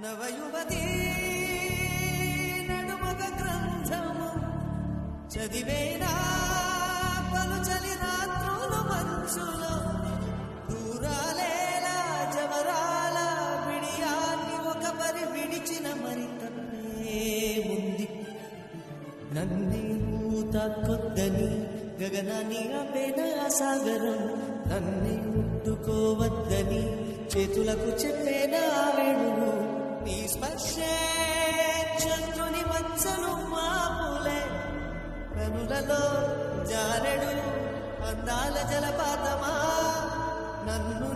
నవయువతి నడుమగ గ్రంథము చదివేనా పలుచలి రాత్రులు మంచులో దూరాలేలా జవరాల విడియాన్ని ఒక పరి విడిచిన మరి తప్పేముంది నన్నే తాకొద్దని గగనాన్ని ఆపేన సాగరం నన్నే ముట్టుకోవద్దని చేతులకు చెప్పేన వేణువు నీ స్పర్శే చంద్రుని మచ్చలు మాపులే కనులలో జారెడు అందాల జలపాతమా నన్ను